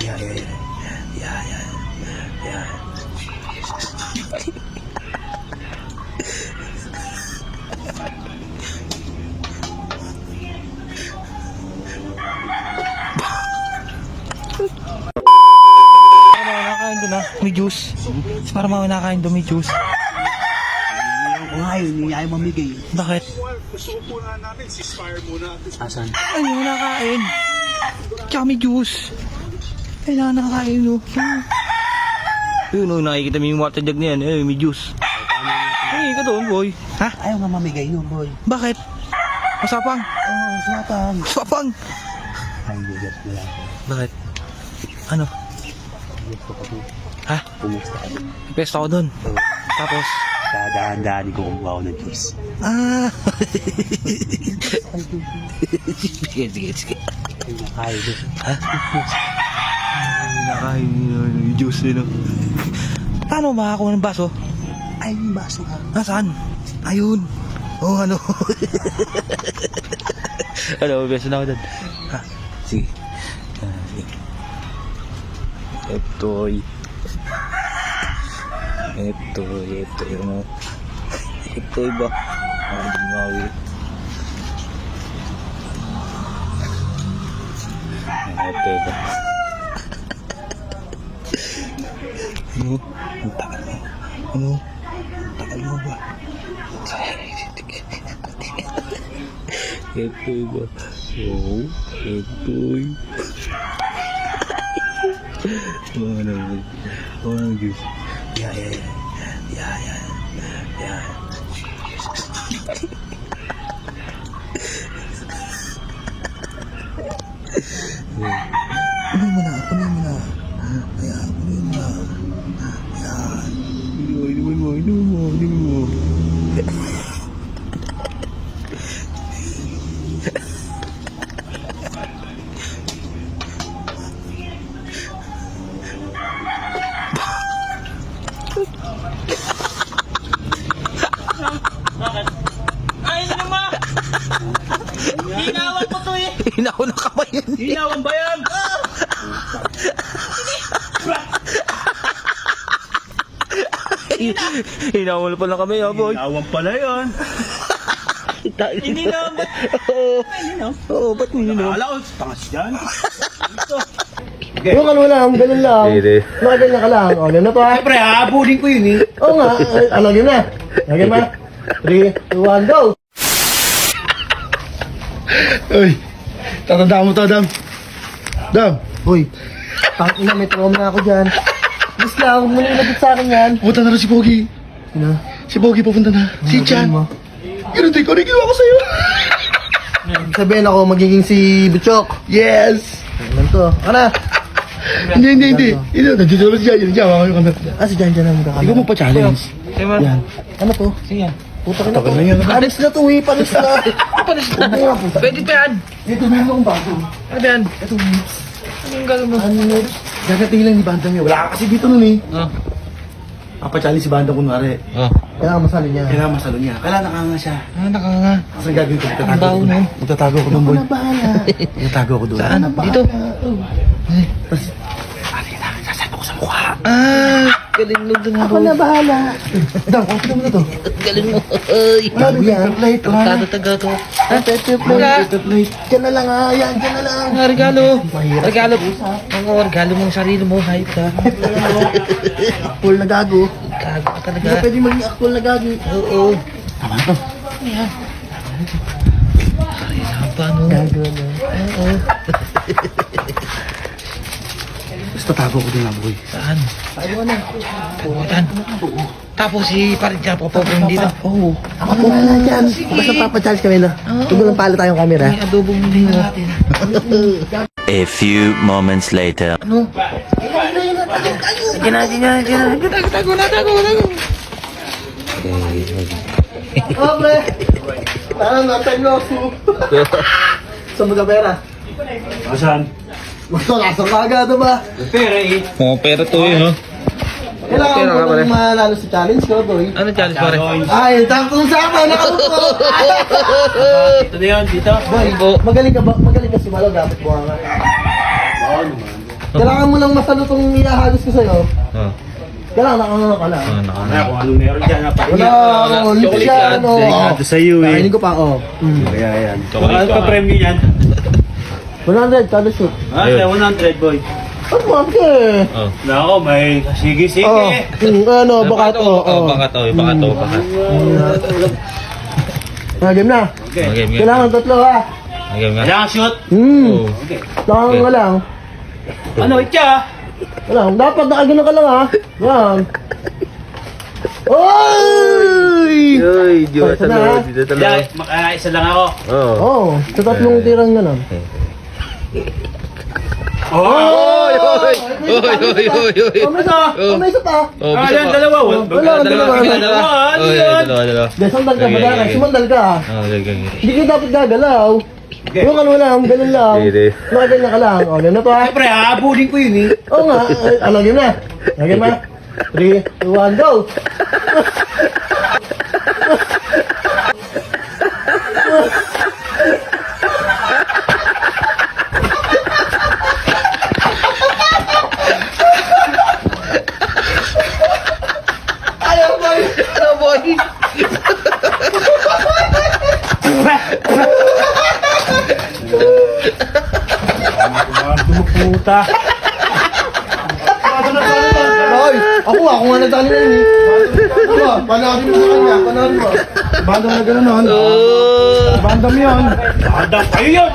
Yeah, yeah, yeah. Yeah, yeah. Yeah. Para mga nakain doon ha, may juice. Para mga nakain doon may juice. Kung ayaw, hindi ayaw mamigay. Bakit? Gusto ko na namin, ceasefire muna. Asan? Ay, yung nakain. Tsaka may juice. Ay, nakakain no. Yun no, nakikita mo yung water jug na yan. Eh, may juice. Ay, ka doon, boy. Ha? Ayaw nga mamigay no, boy. Bakit? Masapang. Oo, sumatang. Masapang. Ay, bigat na lang. Bakit? Ano? Gusto ko to. Ha? Pumusta ka doon. Pesta ko doon. Oo. Tapos? Dahan-dahan ko kumuha ko ng juice. Ah. Ay, Sige, sige, sige. ay, nakain doon. Ha? Nakain yung juice din. Paano makakuha ng baso? Ay, yung baso ka. Nasaan? Ayun. Oh, ano? Ano, beso na ako dyan. Ha? Sige. Sige. Ito'y. Ito'y mo. Ito'y ba? Mawi. Ito'y ba? Ano? Ang takal mo. Ano? Ang takal mo ba? Ito'y ba? Oo. Ito'y. Ano? Ano juice? Yeah, yeah, yeah. Yeah, yeah. Yeah. Punoy mo na, punoy mo na. Ayan, punoy mo na. Ayan. Inumin mo, inumin mo, inumin mo. Ay, ano ma? Hinawan ko to eh. Hinaw na kamay yan. Hinawan ba yan? Hinaw mo na pala kami, ha, boy. Awan pala yun. Hindi na ba? Oo. Oo, ba't hinaw? Akala ko, tangas dyan. Yung ano lang, ganun lang. Nakaganyan ka lang. O, ano na pa? Siyempre, hahabulin ko yun eh. Oo nga, alagyan na. Lagyan mo. 3, 2, 1, go! Uy, tatandaan mo to, Dam. Dam, Uy, tangina, may trauma na ako dyan. Please lang, huwag mo nang ilagit sa akin yan. pupunta na rin si Pogi. Sino? Si Pogi pupunta na. Si Chan. mo? Ganun din ko rin ginawa ko sa'yo. Sabihin ako, magiging si Butchok. Yes. Ano to? Ano? Hindi. Nandito naman si Jan. Yan, mama yung kamera. Ah, si Jan Jan ang magkakala. Ikaw mo pa challenge. Yan. Ano to? Sige. Puta ka na to. Tagal na yan. Panis na to eh, panis na. Panis na. Ano nga puta? Pwede pa yan. Ito, meron akong bago. Ano ba yan? Ito, mix. Anong gano'n mo? Ano? Gagating lang ni Bandang yun. Wala ka kasi dito nun eh. Oh. Papachallenge si Bandang kunwari. Oh. Kailangan masali niya. Kailangan masalo niya. Kailangan nakanga siya. Ah, nakanga. Kasi ang gagawin ko, Ang baho nun. Magtatago ako doon, boy. Ako na bahala. Magtatago ako doon. Saan? Dito? Tapos, sasabi ko sa mukha. Ah, galing mo dun Ako na bahala. Dam, okay naman na to. Galing mo. Ay. Ano yan? Plate, Tado taga to. Ah, Pepe Wala. plate. Diyan na lang ah. Yan, diyan na lang. Ang regalo. Mahirap. Regalo. Ang regalo mong sarili mo. Hayop ka. Akpol na gago. Gago ka talaga. Hindi pwede maging akpol na gago. Oo. Tama na to. Ayan. Ay, paano? Gago na. Oo. Basta tago ko din na, boy. Saan? Tayo na. Pumuntan. Tapos si Parinja papapong dito. Oo. Ako na bahala dyan. Basta papachallenge kami na. Tugon lang pala tayong camera. May adobong hindi natin. A few moments later. Ano? Sige na. Tago na. Oh, pre. Parang natay mo ako. Saan mo ka pera? Asan? Gusto, nasa kaga ito ba? Pera eh. Oh, pera to eh, ha? Kailangan Pera ko ka, pare. nang manalo sa challenge ko, boy. Ano challenge pare? Ay, tangkong sa akin, nakaupo. Ito na yan, dito. Boy, magaling ka ba? Magaling ka sumalo, dapat buha nga. Oo naman. Kailangan mo lang masalo itong ihahagos ko sa'yo. Oh. Kailangan nakanganga ka lang. Nakakaya. Kung ano meron dyan, Wala, lips Chocolate yan, yan. ano. Delikado sa'yo eh. Kainin ko pa, oh. Kaya yan. Chocolate Ano ka. pa premyo yan? 100, kada shoot. Ah, 100 boy. Ano mo, okay. Oh. Nako, may sige-sige. Oh, ano, bakat, oh. Bakat, oh. Bakat, oh. Bakat. Game na. Okay. Okay, game. Kailangan tatlo, ha. Game nga. Kailangan shoot. Oh. Okay. Kailangan nga lang. Ano, itya? Wala, dapat nakagano ka lang, ha. Yan. Oy! Uy, Diyos, ito na, ha? Dito Kaya, makaisa lang ako. Oh. Oh, sa tatlong tirang gano'n. Oy, oy. Oy. Oh, may isa. Oh, may isa pa. Oh, Ah, bisa yan, pa. dalawa. Wala, dalawa. Oh, yan, dalawa. Dahil sandal ka, madara. Sumandal ka. Oh, okay. Hindi ka dapat gagalaw. Yung ano lang, ganun lang. Hindi. Nakaganyan ka lang. O, ganun na to, ha. Siyempre, hahabulin ko yun eh. Oo nga. Ano, game na. Game na. 3, 2, 1, go! Ayaw, boy! Ano, boy? Puta. Hoy! Ako nga nagtali na yun, eh. Ano, panoorin mo sa kanya, panoorin mo. Bandang na gano'n, Oh. Bandam yun. Bandang kayo yun.